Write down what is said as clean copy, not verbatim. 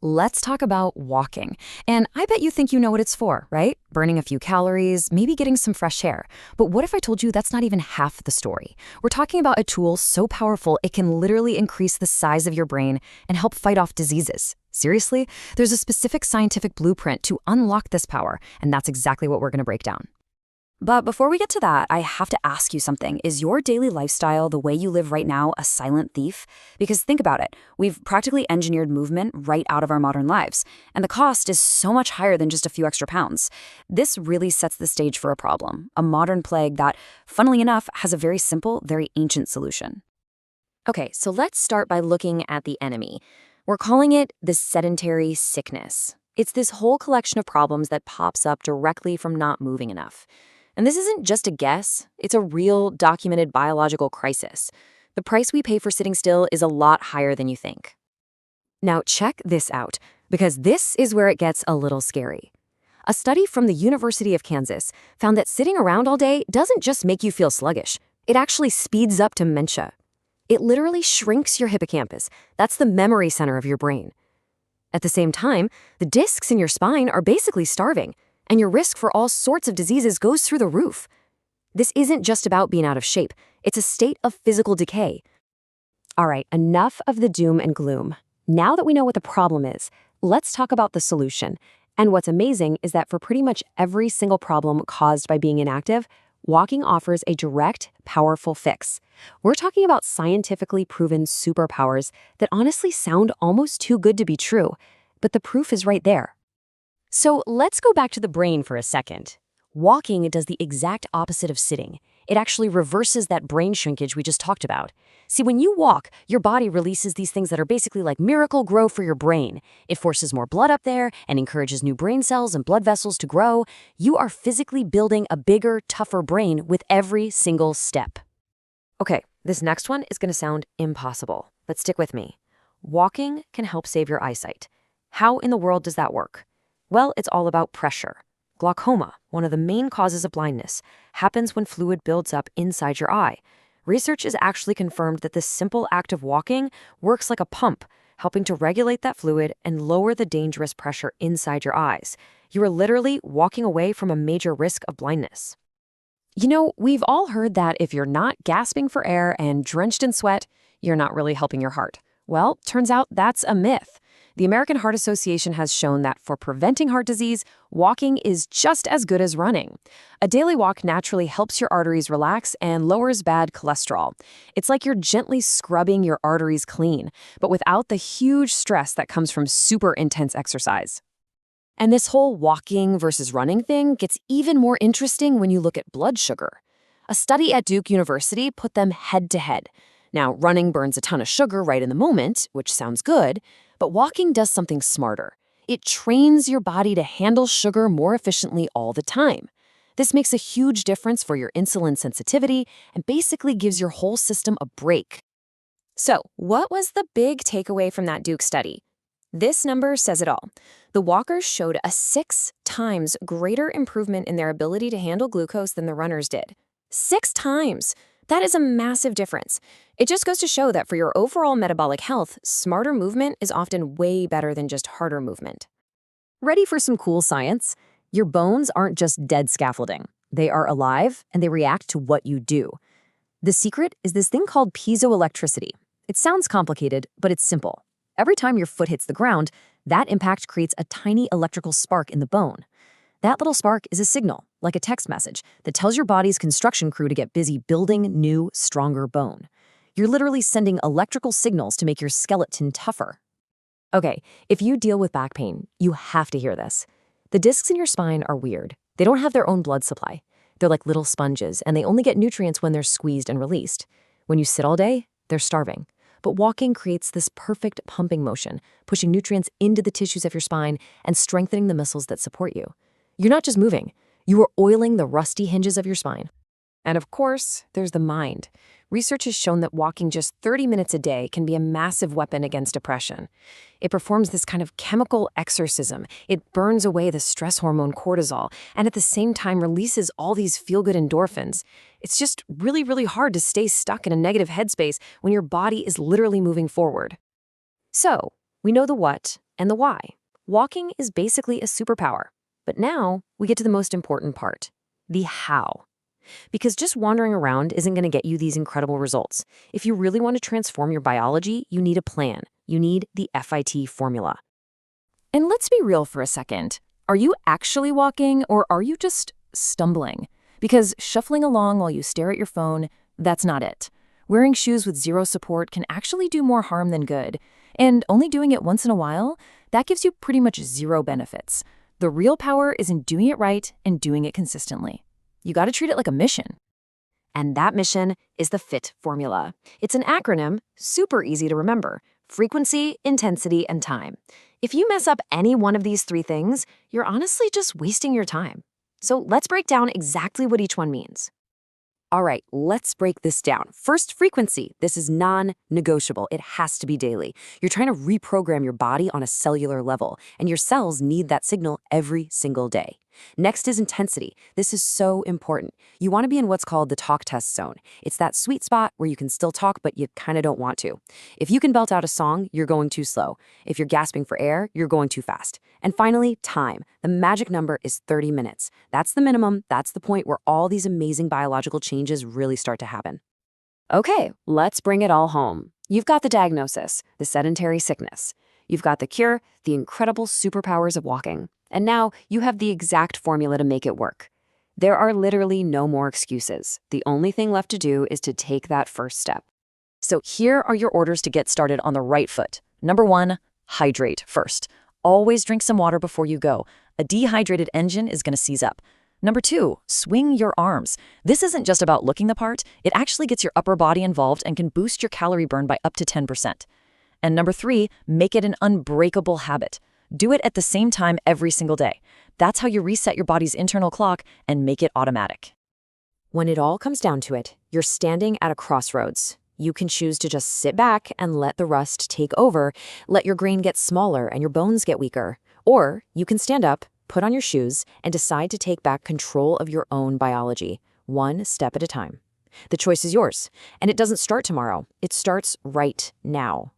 Let's talk about walking. And I bet you think you know what it's for, right? Burning a few calories, maybe getting some fresh air. But what if I told you that's not even half the story? We're talking about a tool so powerful it can literally increase the size of your brain and help fight off diseases. Seriously? There's a specific scientific blueprint to unlock this power, and that's exactly what we're going to break down. But before we get to that, I have to ask you something. Is your daily lifestyle, the way you live right now, a silent thief? Because think about it. We've practically engineered movement right out of our modern lives, and the cost is so much higher than just a few extra pounds. This really sets the stage for a problem, a modern plague that, funnily enough, has a very simple, very ancient solution. Okay, so let's start by looking at the enemy. We're calling it the sedentary sickness. It's this whole collection of problems that pops up directly from not moving enough. And this isn't just a guess, it's a real, documented biological crisis. The price we pay for sitting still is a lot higher than you think. Now check this out, because this is where it gets a little scary. A study from the University of Kansas found that sitting around all day doesn't just make you feel sluggish, it actually speeds up dementia. It literally shrinks your hippocampus. That's the memory center of your brain. At the same time, the discs in your spine are basically starving, and your risk for all sorts of diseases goes through the roof. This isn't just about being out of shape. It's a state of physical decay. All right, enough of the doom and gloom. Now that we know what the problem is, let's talk about the solution. And what's amazing is that for pretty much every single problem caused by being inactive, walking offers a direct, powerful fix. We're talking about scientifically proven superpowers that honestly sound almost too good to be true, but the proof is right there. So let's go back to the brain for a second. Walking does the exact opposite of sitting. It actually reverses that brain shrinkage we just talked about. See, when you walk, your body releases these things that are basically like miracle grow for your brain. It forces more blood up there and encourages new brain cells and blood vessels to grow. You are physically building a bigger, tougher brain with every single step. Okay, this next one is going to sound impossible, but stick with me. Walking can help save your eyesight. How in the world does that work? Well, it's all about pressure. Glaucoma, one of the main causes of blindness, happens when fluid builds up inside your eye. Research has actually confirmed that this simple act of walking works like a pump, helping to regulate that fluid and lower the dangerous pressure inside your eyes. You are literally walking away from a major risk of blindness. You know, we've all heard that if you're not gasping for air and drenched in sweat, you're not really helping your heart. Well, turns out that's a myth. The American Heart Association has shown that for preventing heart disease, walking is just as good as running. A daily walk naturally helps your arteries relax and lowers bad cholesterol. It's like you're gently scrubbing your arteries clean, but without the huge stress that comes from super intense exercise. And this whole walking versus running thing gets even more interesting when you look at blood sugar. A study at Duke University put them head to head. Now, running burns a ton of sugar right in the moment, which sounds good, but walking does something smarter. It trains your body to handle sugar more efficiently all the time. This makes a huge difference for your insulin sensitivity and basically gives your whole system a break. So, what was the big takeaway from that Duke study? This number says it all. The walkers showed a 6 times greater improvement in their ability to handle glucose than the runners did. 6 times! That is a massive difference. It just goes to show that for your overall metabolic health, smarter movement is often way better than just harder movement. Ready for some cool science? Your bones aren't just dead scaffolding. They are alive, and they react to what you do. The secret is this thing called piezoelectricity. It sounds complicated, but it's simple. Every time your foot hits the ground, that impact creates a tiny electrical spark in the bone. That little spark is a signal, like a text message, that tells your body's construction crew to get busy building new, stronger bone. You're literally sending electrical signals to make your skeleton tougher. Okay, if you deal with back pain, you have to hear this. The discs in your spine are weird. They don't have their own blood supply. They're like little sponges, and they only get nutrients when they're squeezed and released. When you sit all day, they're starving. But walking creates this perfect pumping motion, pushing nutrients into the tissues of your spine and strengthening the muscles that support you. You're not just moving, you are oiling the rusty hinges of your spine. And of course, there's the mind. Research has shown that walking just 30 minutes a day can be a massive weapon against depression. It performs this kind of chemical exorcism. It burns away the stress hormone cortisol, and at the same time releases all these feel-good endorphins. It's just really, really hard to stay stuck in a negative headspace when your body is literally moving forward. So, we know the what, And the why. Walking is basically a superpower. But now we get to the most important part, the how. Because just wandering around isn't going to get you these incredible results. If you really want to transform your biology, you need a plan. You need the FIT formula. And let's be real for a second. Are you actually walking or are you just stumbling? Because shuffling along while you stare at your phone, that's not it. Wearing shoes with zero support can actually do more harm than good. And only doing it once in a while, that gives you pretty much zero benefits. The real power is in doing it right and doing it consistently. You got to treat it like a mission. And that mission is the FIT formula. It's an acronym, super easy to remember. Frequency, intensity, and time. If you mess up any one of these three things, you're honestly just wasting your time. So let's break down exactly what each one means. All right, let's break this down. First, frequency. This is non-negotiable. It has to be daily. You're trying to reprogram your body on a cellular level, and your cells need that signal every single day. Next is intensity. This is so important. You want to be in what's called the talk test zone. It's that sweet spot where you can still talk, but you kind of don't want to. If you can belt out a song, you're going too slow. If you're gasping for air, you're going too fast. And finally, time. The magic number is 30 minutes. That's the minimum. That's the point where all these amazing biological changes really start to happen. Okay, let's bring it all home. You've got the diagnosis, the sedentary sickness. You've got the cure, the incredible superpowers of walking. And now you have the exact formula to make it work. There are literally no more excuses. The only thing left to do is to take that first step. So here are your orders to get started on the right foot. Number 1, hydrate first. Always drink some water before you go. A dehydrated engine is going to seize up. Number 2, swing your arms. This isn't just about looking the part. It actually gets your upper body involved and can boost your calorie burn by up to 10%. And number 3, make it an unbreakable habit. Do it at the same time every single day. That's how you reset your body's internal clock and make it automatic. When it all comes down to it, you're standing at a crossroads. You can choose to just sit back and let the rust take over, let your grain get smaller and your bones get weaker. Or you can stand up, put on your shoes, and decide to take back control of your own biology, one step at a time. The choice is yours, and it doesn't start tomorrow. It starts right now.